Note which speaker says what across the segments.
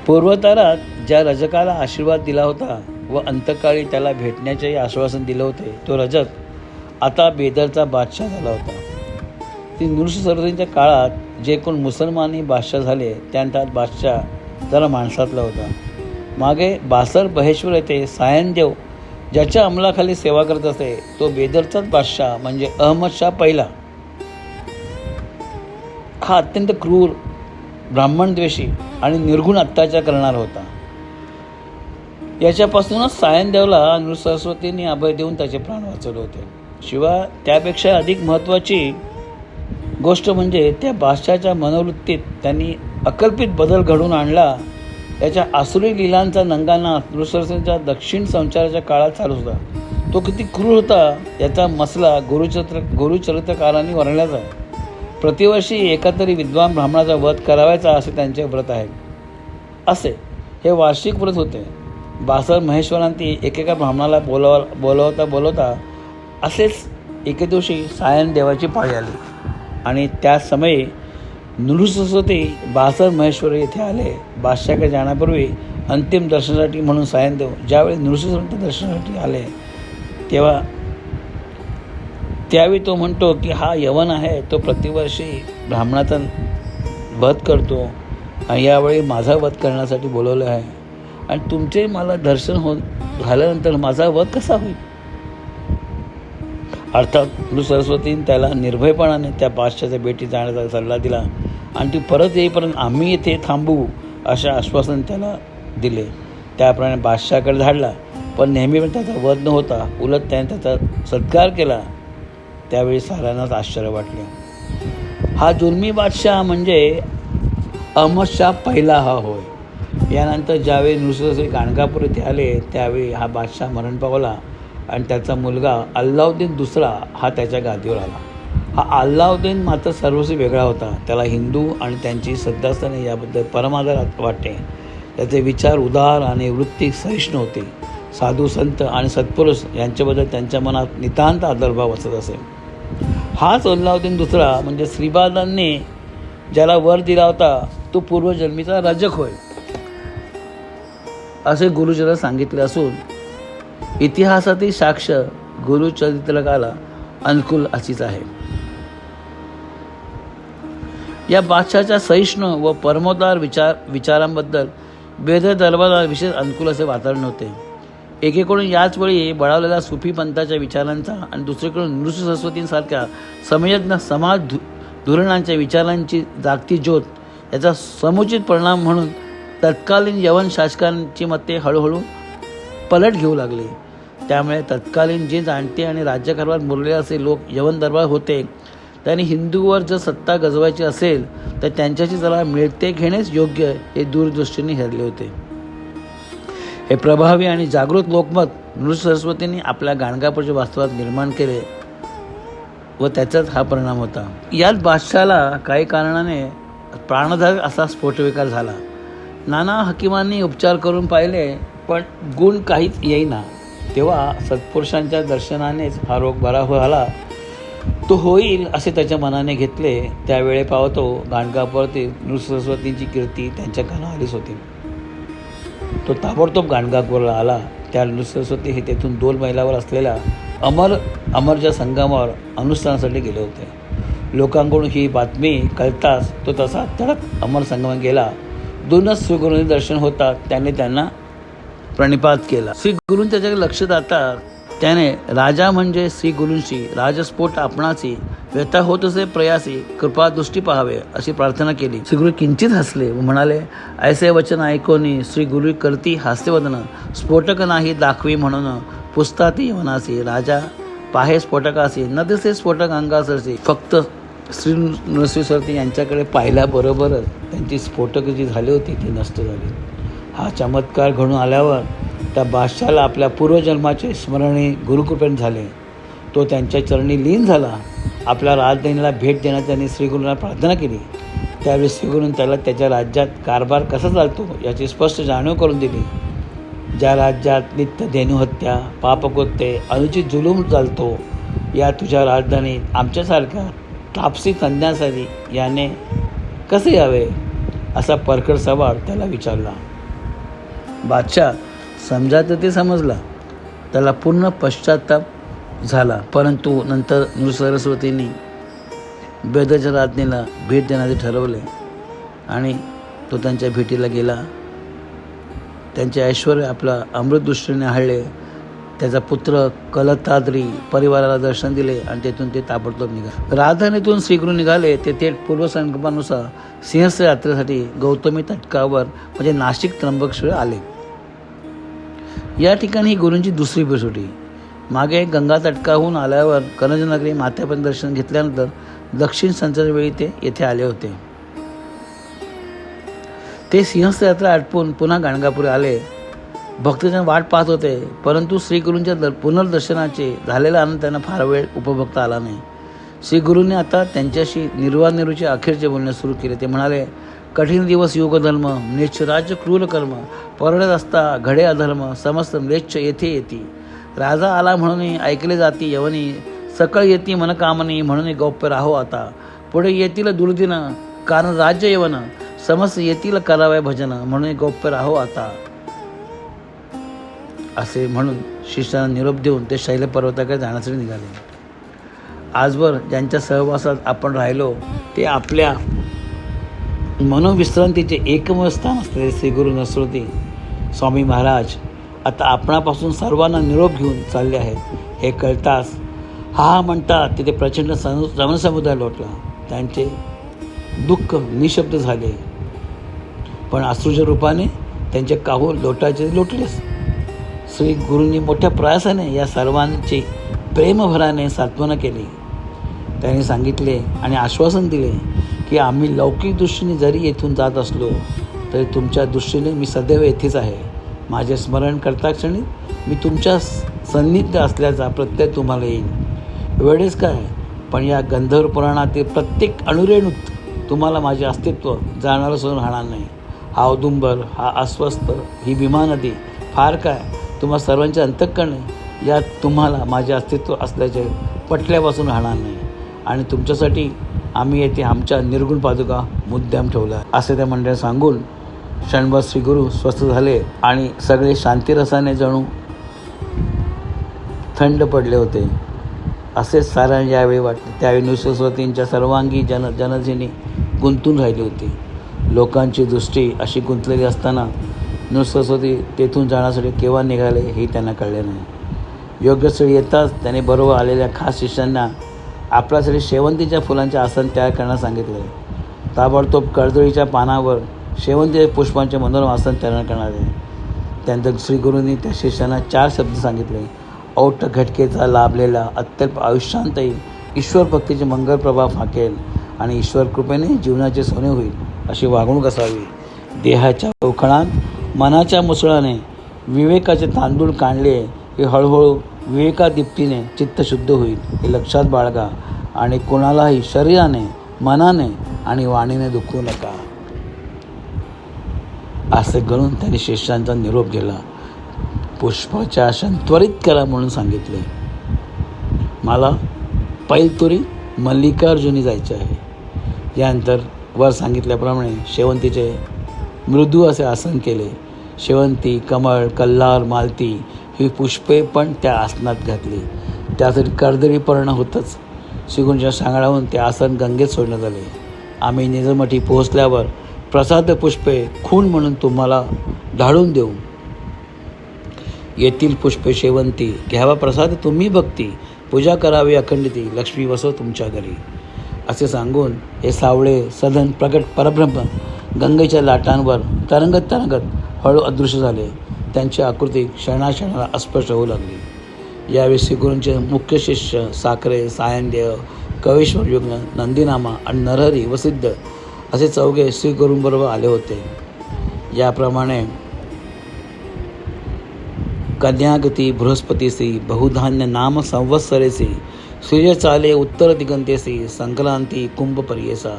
Speaker 1: पूर्वतारात ज्या रजकाला आशीर्वाद दिला होता व अंतकाळी त्याला भेटण्याचेही आश्वासन दिले होते, तो रजक आता बेदरचा बादशाह झाला होता. ती नृसिंहच्या काळात जे कोण मुसलमानी बादशाह झाले त्यांच्यात बादशाह जरा माणसातला होता. मागे बासर बहेश्वर येथे सायनदेव ज्याच्या अंमलाखाली सेवा करत असे तो बेदरचाच बादशाह म्हणजे अहमदशाह पहिला. हा अत्यंत क्रूर, ब्राह्मणद्वेषी आणि निर्गुण अत्याचार करणारा होता. याच्यापासूनच सायनदेवला नृसरस्वतींनी अभय देऊन त्याचे प्राण वाचवले होते. शिवाय त्यापेक्षा अधिक महत्त्वाची गोष्ट म्हणजे त्या बादशाच्या मनोवृत्तीत त्यांनी अकल्पित बदल घडवून आणला. याच्या आसुरी लीलांचा नंगाना नृसरस्वतींच्या दक्षिण संचाराच्या काळात चालू होता. तो किती क्रूर होता याचा मसला गुरुचरित्रकारांनी वर्णल्याचा आहे. प्रतिवर्षी एका तरी विद्वान ब्राह्मणाचा वध करावायचा असे त्यांचे व्रत आहे. असे हे वार्षिक व्रत होते. बासर महेश्वरांती एकेका ब्राह्मणाला बोलवता असेच एके दिवशी सायन देवाची पाळी आली आणि त्याच समयी नृसरस्वती बासर महेश्वर येथे आले. बादशाकडे जाण्यापूर्वी अंतिम दर्शनासाठी म्हणून सायनदेव ज्यावेळी नृसिंहच्या दर्शनासाठी आले त्यावेळी तो म्हणतो की हा यवन आहे, तो प्रतिवर्षी ब्राह्मणाचा वध करतो आणि यावेळी माझा वध करण्यासाठी बोलवलं आहे आणि तुमचे मला दर्शन झाल्यानंतर माझा वध कसा होईल. अर्थात नृसरस्वतीने त्याला निर्भयपणाने त्या बादशाच्या भेटी जाण्याचा सल्ला दिला आणि ती परत येईपर्यंत आम्ही येथे थांबू अशा आश्वासन त्याला दिले. त्याप्रमाणे बादशाकडे धाडला, पण नेहमी त्याचा वध न होता उलट त्याने त्याचा सत्कार केला. त्यावेळी साऱ्यांनाच आश्चर्य वाटले. हा जुलमी बादशाह म्हणजे अहमदशाह पहिला हा होय. यानंतर ज्यावेळी नृसिंह गाणगापूर येथे आले त्यावेळी हा बादशाह मरण पावला आणि त्याचा मुलगा अल्लाउद्दीन दुसरा हा त्याच्या गादीवर आला. हा अल्लाउद्दीन मात्र सर्वस्वी वेगळा होता. त्याला हिंदू आणि त्यांची श्रद्धास्थाने याबद्दल परमादर वाटते. त्याचे विचार उदार आणि वृत्ती सहिष्णू होते. साधू संत आणि सत्पुरुष यांच्याबद्दल त्यांच्या मनात नितांत आदरभाव असत असे. हाच अल्लाउद्दीन दुसरा म्हणजे श्रीपादांनी ज्याला वर दिला होता तो पूर्वजन्मीचा रजक होय असे गुरुचरित्रात सांगितले असून इतिहासातील साक्ष गुरुचरित्रकाला अनुकूल अशीच आहे. या बादशाच्या सहिष्णू व परमोदार विचारांबद्दल बेदर दरबारात विशेष अनुकूल असे वातावरण होते. एकीकडून याच वेळी बळावलेल्या सुफी पंथाच्या विचारांचा आणि दुसरीकडून नृसिंहसारख्या समयज्ञ समाज धोरणांच्या विचारांची जागती ज्योत याचा समुचित परिणाम म्हणून तत्कालीन यवन शासकांची मते हळूहळू पलट घेऊ लागली. त्यामुळे तत्कालीन जे जाणते आणि राज्यकारभार मुरलेले असे लोक यवन दरबार होते त्यांनी हिंदूवर जर सत्ता गजवायची असेल तर त्यांच्याशी जरा मिळते घेणेच योग्य हे दूरदृष्टीने हेरले होते. हे प्रभावी आणि जागृत लोकमत नृसिंहसारस्वतींनी आपल्या गाणगापूरच्या वास्तवात निर्माण केले व त्याचाच हा परिणाम होता. याच बादशाला काही कारणाने प्राणदायक असा स्फोटविकार झाला. नाना हकीमांनी उपचार करून पाहिले पण गुण काहीच येईना. तेव्हा सत्पुरुषांच्या दर्शनानेच हा रोग बरा झाला. तो होईल असे त्याच्या मनाने घेतले. त्यावेळे पावतो गाणगापूरती नृसिंहसारस्वतींची कीर्ती त्यांच्या काना आलीच होती. तो ताबडतोब गाणगापूरला आला. त्या नृसिंहसारस्वती हे तेथून 2 मैलावर असलेल्या अमरच्या संगमावर अनुष्ठानासाठी गेले होते. लोकांकडून ही बातमी कळताच तो तसा तडक अमर संगमात गेला. 2च श्रीगुरूंचे दर्शन होतात त्याने त्यांना प्रणिपात केला. श्री गुरूंनी त्याच्याकडे लक्ष जातात त्याने राजा म्हणजे श्री गुरूंशी राजस्फोट आपणाची व्यथा होत असे प्रयासी कृपादृष्टी पाहावे अशी प्रार्थना केली. श्री गुरु किंचित हसले व म्हणाले, ऐसे वचन ऐकोनी श्री गुरु करती हास्यवदन स्फोटक नाही दाखवी म्हणून पुसताती यवनासी राजा पाहे स्फोटकासी न दिसे स्फोटक अंगासरसी. फक्त श्री नृसिंहसारस्वती यांच्याकडे पाहिल्याबरोबरच त्यांची स्फोटक जी झाली होती ती नष्ट झाली. हा चमत्कार घडून आल्यावर त्या बादशाला आपल्या पूर्वजन्माचे स्मरणे गुरुकृपेने झाले. तो त्यांच्या चरणी लीन झाला. आपल्या राजधानीला भेट देण्याची त्यांनी श्रीगुरूंना प्रार्थना केली. त्यावेळी श्रीगुरूंनी त्याला त्याच्या राज्यात कारभार कसा चालतो याची स्पष्ट जाणीव करून दिली. ज्या राज्यात नित्य धेनुहत्या पापकृत्ये अनुचित जुलूम चालतो या तुझ्या राजधानीत आमच्यासारख्या तापसी तज्ञासाठी याने कसे यावे असा परखड सवाल त्याला विचारला. बादशाह समजायचं ते समजला. त्याला पूर्ण पश्चाताप झाला. परंतु नंतर नृसरस्वतींनी बेदच्या राजनीला भेट देण्याचे ठरवले आणि तो त्यांच्या भेटीला गेला. त्यांचे ऐश्वर आपला अमृतदृष्टीने हाळले. त्याचा पुत्र कलताद्री परिवाराला दर्शन दिले आणि तेथून ते ताबडतोब निघाले. राजधानीतून श्रीगुरू निघाले ते थेट पूर्वसंकल्पानुसार सिंहस्थ यात्रेसाठी गौतमी तटकावर म्हणजे नाशिक त्र्यंबकेश्वर आले. या ठिकाणी ही गुरूंची दुसरी भेट होती. मागे गंगा तटकाहून आल्यावर करंजनगरी माथ्यापर्यंत दर्शन घेतल्यानंतर दक्षिण संचार वेळी ते येथे आले होते. ते सिंहस्थ यात्रा आटपून पुन्हा गाणगापुरी आले. भक्तजन वाट पाहत होते, परंतु श्रीगुरूंच्या पुनर्दर्शनाचे झालेला आनंद त्यांना फार वेळ उपभोगता आला नाही. श्रीगुरूंनी आता त्यांच्याशी निर्वाणनिरूचे अखेरचे बोलणे सुरू केले. ते म्हणाले, कठीण दिवस योगधर्म, म्लेच्छ राज्य क्रूर कर्म, परडत असता घडे अधर्म, समस्त म्लेच्छ येथे येती. राजा आला म्हणून ऐकले जाती यवनी, सकळ येती मनकामनी म्हणून गौप्य राहो आता. पुढे येतील दुर्दिन कारण राज्य यवन, समस्त येतील करावे भजन म्हणून गौप्य राहो आता. असे म्हणून शिष्याला निरोप देऊन ते शैल पर्वताकडे जाण्यासाठी निघाले. आजवर ज्यांच्या सहवासात आपण राहिलो ते आपल्या मनोविश्रांतीचे एकमेव स्थान असलेले श्री गुरु नरस्वती स्वामी महाराज आता आपणापासून सर्वांना निरोप घेऊन चालले आहेत. हे कळताच हा म्हणतात तिथे प्रचंड जनसमुदाय लोटला. त्यांचे दुःख निशब्द झाले, पण अश्रूच्या रूपाने त्यांचे काहूल लोटायचे लोटलेच. श्री गुरूंनी मोठ्या प्रयासाने या सर्वांची प्रेमभराने सांत्वना केली. त्यांनी सांगितले आणि आश्वासन दिले की आम्ही लौकिक दृष्टीने जरी येथून जात असलो तरी तुमच्या दृष्टीने मी सदैव येथेच आहे. माझे स्मरण करता क्षणी मी तुमच्या सान्निध्य असल्याचा प्रत्यय तुम्हाला येईल. वेळेस काय, पण या गंधर्व पुराणातील प्रत्येक अणुरेणूत तुम्हाला माझे अस्तित्व जाणारं सोडून राहणार नाही. हा औदुंबर, हा अस्वस्थ, ही भीमा नदी, फार काय तुम्हा सर्वांचे अंतःकरणे यात तुम्हाला माझे अस्तित्व असल्याचे पटल्यापासून राहणार नाही. आणि तुमच्यासाठी आम्ही येथे आमच्या निर्गुण पादुका मुद्दाम ठेवल्या असे त्या मंडळाला सांगून क्षणभर श्रीगुरू स्वस्थ झाले आणि सगळे शांतिरसाने जणू थंड पडले होते असेच साऱ्यांना यावेळी वाटले. त्यावेळी नृसरस्वतींच्या सर्वांगी जनजीनी गुंतून राहिली होती. लोकांची दृष्टी अशी गुंतलेली असताना नृसरस्वती तेथून जाण्यासाठी केव्हा निघाले हे त्यांना कळले नाही. योग्य स्थळी येताच त्याने बरोबर आलेल्या खास शिष्यांना आपल्यासाठी शेवंतीच्या फुलांचे आसन तयार करण्यास सांगितले. ताबडतोब कर्दळीच्या पानावर शेवंतीच्या पुष्पांचे मनोरम आसन तयार करण्यात आले. त्यानंतर श्रीगुरूंनी त्या शिष्यांना 4 शब्द सांगितले. औट घटकेचा लाभलेला अत्यल्प आयुष्यांतही ईश्वर भक्तीचे मंगल प्रभाव फाकेल आणि ईश्वर कृपेने जीवनाचे सोने होईल अशी वागणूक असावी. देहाच्या चौखणात मनाच्या मुसळाने विवेकाचे तांदूळ काढले की हळूहळू विवेकादीप्तीने चित्त शुद्ध होईल हे लक्षात बाळगा आणि कोणालाही शरीराने, मनाने आणि वाणीने दुखवू नका असे करून त्यांनी शिष्यांचा निरोप दिला. पुष्पाच्या त्वरित करा म्हणून सांगितले. मला पैलतुरी मल्लिकार्जुनी जायचे आहे. यानंतर वर सांगितल्याप्रमाणे शेवंतीचे मृदू असे आसन केले. शेवंती, कमळ, कल्हार, मालती ही पुष्पे पण त्या आसनात घातली. त्यासाठी कर्दळी पर्ण होतच. श्रीगुरूंच्या सांगण्यावरून ते आसन गंगेत सोडण्यात आले. आम्ही निजमठी पोहोचल्यावर प्रसाद पुष्पे खूण म्हणून तुम्हाला ढाळून देऊ. येथील पुष्पे शेवंती घ्यावा प्रसाद तुम्ही भक्ती, पूजा करावी अखंडिती, लक्ष्मी वसव तुमच्या घरी असे सांगून हे सावळे सदन प्रगट परब्रह्म गंगेच्या लाटांवर तरंगत हळू अदृश्य झाले. त्यांची आकृती क्षणाक्षणाला अस्पष्ट होऊ लागली. यावेळी श्रीगुरूंचे मुख्य शिष्य साखरे, सायनदेव, कवेश्वर युग्न, नंदीनामा आणि नरहरी व सिद्ध असे 4 श्रीगुरूंबरोबर आले होते. याप्रमाणे कन्यागती बृहस्पतीसी बहुधान्य नाम संवत्सरेसी सूर्य चाले उत्तर दिगंतेसी संक्रांती कुंभ पर्येसा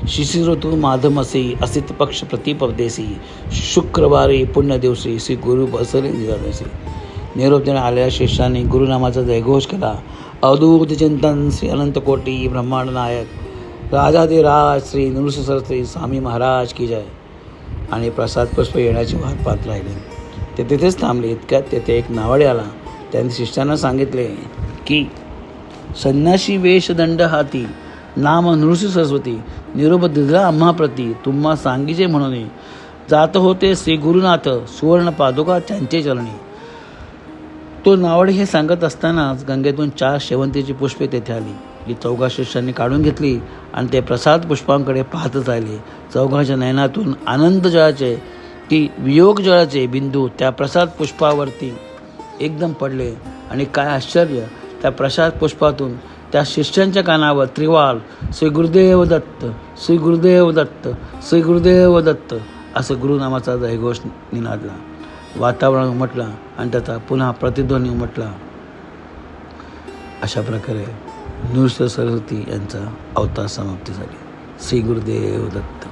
Speaker 1: शिशिर ऋतू माधमसी असित पक्ष प्रतिपदेसी शुक्रवारी पुण्यदिवशी श्री गुरु बसले निरादेसी. निरोप देण्यात आलेल्या शिष्यांनी गुरुनामाचा जयघोष केला. अवधूत चिंतन श्री अनंत कोटी ब्रह्मांड नायक राजाधिराज श्री नृसिंह सरस्वती स्वामी महाराज की जय. आणि प्रसाद पुष्प येण्याची वाट पाहत राहिले. ते तिथेच थांबले. इतक्यात तेथे एक नावाडे आला. त्यांनी शिष्यांना सांगितले की संन्यासी वेशदंड हाती नाम नृसिंह सरस्वती निरोप दिला आम्हा प्रती तुम्हा सांगीचे म्हणून जात होते श्री गुरुनाथ सुवर्ण पादुका त्यांचे चरणी. तो नावाडे हे सांगत असतानाच गंगेतून 4 शेवंतीची पुष्पे तेथे आली. ही चौघा शिष्यांनी काढून घेतली आणि ते प्रसाद पुष्पांकडे पाहतच राहिले. चौघाच्या नयनातून आनंद जळाचे की वियोग जळाचे बिंदू त्या प्रसाद पुष्पावरती एकदम पडले. आणि काय आश्चर्य, त्या प्रसाद पुष्पातून त्या शिष्यांच्या कानावर त्रिवाल श्री गुरुदेव दत्त, श्री गुरुदेव दत्त, श्री गुरुदेव दत्त असं गुरुनामाचा जयघोष निनादला. वातावरण उमटला आणि त्याचा पुन्हा प्रतिध्वनी उमटला. अशा प्रकारे नृसिंह सरस्वती यांचा अवतार समाप्ती झाली. श्री गुरुदेव दत्त.